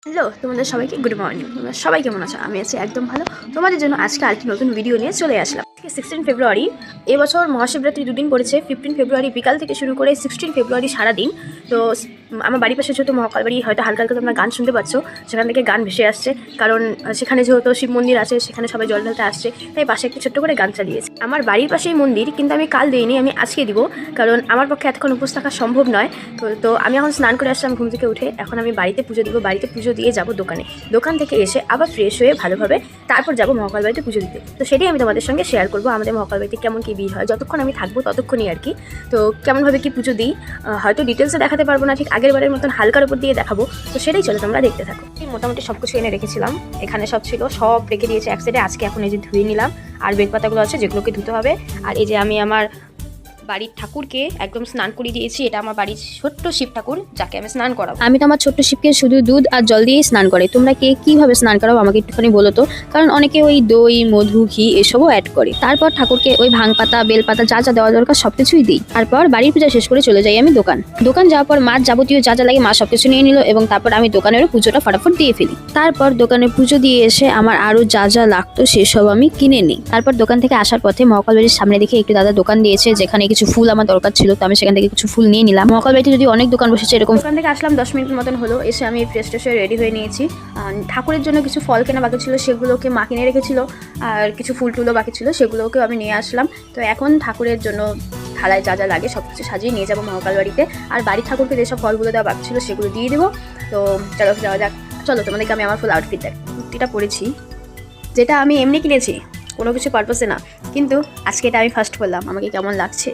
Hello, তোমাদের সবাইকে good morning. তোমরা সবাই কেমন আছো? আমি আছি একদম ভালো। তোমাদের জন্য আজকে আরেকটি নতুন ভিডিও নিয়ে চলে আসলাম। 16 ফেব্রুয়ারি এবছর মহাশিবরাত্রি দুদিন পড়েছে। 15 ফেব্রুয়ারি বিকাল থেকে শুরু করে 16 ফেব্রুয়ারি সারাদিন। তো আমার বাড়ির পাশে যেহেতু মহাকাল বাড়ি, হয়তো হালকা হালকা তোমরা গান শুনতে পাচ্ছ, সেখান থেকে গান ভেসে আসছে। কারণ সেখানে যেহেতু শিব মন্দির আছে, সেখানে সবাই জল ঢালতে আসছে, তাই পাশে একটু ছোট্ট করে গান চালিয়েছে। আমার বাড়ির পাশেই মন্দির, কিন্তু আমি কাল দিইনি, আমি আজকে দিব। কারণ আমার পক্ষে এতক্ষণ উপোস থাকা সম্ভব নয়। তো আমি এখন স্নান করে আসলাম ঘুম থেকে উঠে। এখন আমি বাড়িতে পুজো দিব, বাড়িতে পুজো দিয়ে যাবো দোকানে। দোকান থেকে এসে আবার ফ্রেশ হয়ে ভালোভাবে তারপর যাবো মহাকাল বাড়িতে পুজো দিতে। তো সেটাই আমি তোমাদের সঙ্গে শেয়ার করবো, আমাদের মহাকাল বাড়িতে কেমন কী ভিড় হয়। যতক্ষণ আমি থাকবো ততক্ষণই আর কি। তো কেমনভাবে কি পুজো দিই হয়তো ডিটেলসে দেখাতে পারবো না, ঠিক আগের বারের মতন হালকার উপর দিয়ে দেখাবো। তো সেটাই চলো তোমরা দেখতে থাকো। মোটামুটি সব কিছু এনে রেখেছিলাম, এখানে সব ছিল, সব রেখে দিয়েছে এক সাইডে। আজকে এখন এই যে ধুয়ে নিলাম, আর বেলপাতাগুলো আছে যেগুলোকে ধুতে হবে। আর এই যে আমি আমার বাড়ির ঠাকুরকে একদম স্নান করিয়ে দিয়েছি। এটা আমার বাড়ির ছোট্ট শিব ঠাকুর, যাকে আমি স্নান করাবো। আমি তো আমার ছোট্ট শিবকে শুধু দুধ আর জল দিয়েই স্নান করে। তোমরা কে কিভাবে স্নান করাবো আমাকে একটুখানি বলো তো, কারণ অনেকে ওই দই, মধু, ঘি এসবও অ্যাড করে। তারপর ঠাকুরকে ওই ভাং পাতা, বেলপাতা যা যা দেওয়া দরকার সবকিছুই দিই। তারপর বাড়ির পূজা শেষ করে চলে যাই আমি দোকান যাওয়ার পর মা যাবতীয় যা যা লাগে মা সবকিছু নিয়ে নিল, এবং তারপর আমি দোকানেরও পুজোটা ফটাফট দিয়ে ফেলি। তারপর দোকানের পুজো দিয়ে এসে আমার আরো যা যা লাগতো সেসব আমি কিনে নিই। তারপর দোকান থেকে আসার পথে মহাকাল বাড়ির সামনে দেখে একটু দাদা দোকান দিয়েছে, যেখানে কিছু ফুল আমার দরকার ছিল, তো আমি সেখান থেকে কিছু ফুল নিয়ে নিলাম। মহাকাল বাড়িতে যদি অনেক দোকান বসেছে এরকম। দোকান থেকে আসলাম 10 মিনিট মতন হলো, এসে আমি ফ্রেশ হয়ে রেডি হয়ে নিয়েছি। ঠাকুরের জন্য কিছু ফল কেনা বাকি ছিল, সেগুলোকে মা কিনে রেখেছিল। আর কিছু ফুল টুলও বাকি ছিল, সেগুলোকেও আমি নিয়ে আসলাম। তো এখন ঠাকুরের জন্য থালায় যা যা লাগে সব কিছু সাজিয়ে নিয়ে যাবো মহাকাল বাড়িতে। আর বাড়ির ঠাকুরকে যেসব ফলগুলো দেওয়া বাকি ছিল সেগুলো দিয়ে দেবো। তো চলো যাওয়া যাক। চলো তোমাদেরকে আমি আমার ফুল আউটফিট দেখ। কুর্তিটা পরেছি, যেটা আমি এমনি কিনেছি, কোনো কিছু পারপাসে না, কিন্তু আজকে এটা আমি ফার্স্ট করলাম। আমাকে কেমন লাগছে।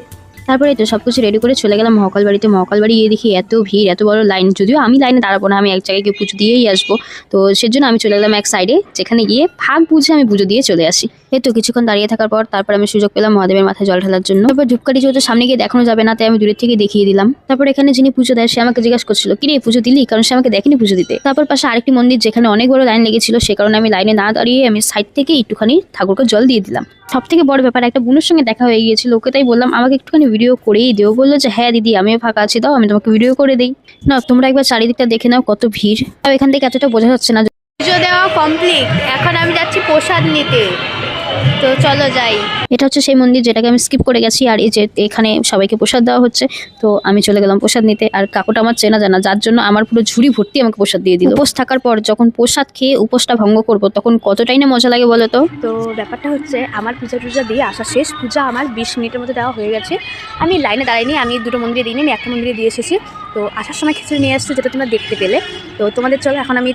তারপরে তো সবকিছু রেডি করে চলে গেলাম মহাকাল বাড়িতে। মহাকাল বাড়ি গিয়ে দেখি এত ভিড়, এত বড় লাইন। যদিও আমি লাইনে দাঁড়াবো না, আমি এক জায়গায় গিয়ে পুজো দিয়েই আসবো। তো সেজন্য আমি চলে গেলাম এক সাইডে, যেখানে গিয়ে ভাগ বুঝে আমি পুজো দিয়ে চলে আসি। এই তো কিছুক্ষণ দাঁড়িয়ে থাকার পর তারপর আমি সুযোগ পেলাম মহাদেবের মাথায় জল ঢালার জন্য। তারপর ধূপকাঠি যেহেতু সামনে গিয়ে দেখানো যাবে না, তাই আমি দূরের থেকে দেখিয়ে দিলাম। তারপর এখানে যিনি পুজো দেয় সে আমাকে জিজ্ঞাসা করছিল, কিরে পুজো দিলি? কারণ সে আমাকে দেখেনি পুজো দিতে। তারপর পাশে আরেকটি মন্দির, যেখানে অনেক বড় লাইন লেগেছিল, সে কারণে আমি লাইনে না দাঁড়িয়ে আমি সাইড থেকে একটুখানি ঠাকুরকে জল দিয়ে দিলাম। সব থেকে বড় ব্যাপার, একটা বোনের সঙ্গে দেখা হয়ে গিয়েছিল, ওকে তাই বললাম আমাকে একটুখানি ভিডিও করেই দিও। বললো যে হ্যাঁ দিদি, আমিও ফাঁকা আছি, দাও আমি তোমাকে ভিডিও করে দিই। না তোমরা একবার চারিদিকটা দেখে নাও কত ভিড়। এখান থেকে এতটা বোঝা যাচ্ছে না। পুজো দেওয়া কমপ্লিট, এখন আমি যাচ্ছি প্রসাদ নিতে। তো চলো যাই। এটা হচ্ছে সেই মন্দির যেটাকে আমি স্কিপ করে গেছি, আর এই যে এখানে সবাইকে প্রসাদ দেওয়া হচ্ছে। তো আমি চলে গেলাম প্রসাদ নিতে। আর কাকুটা আমার চেনা জানা, যার জন্য আমার পুরো ঝুড়ি ভর্তি আমাকে প্রসাদ দিয়ে দিল। উপোস থাকার পর যখন প্রসাদ খেয়ে উপোসটা ভঙ্গ করবো, তখন কতটাই না মজা লাগে বলো তো। তো ব্যাপারটা হচ্ছে, আমার পূজা দিয়ে আসা শেষ। পূজা আমার 20 মিনিটের মধ্যে দেওয়া হয়ে গেছে। আমি লাইনে দাঁড়াইনি, আমি দুটো মন্দিরে দিইনি, আমি একটা মন্দিরে দিয়ে এসেছি। তো আসার সময় খিচুড়ি নিয়ে আসছি, যেটা তোমরা দেখতে পেলে। তো তোমাদের চলো এখন আমি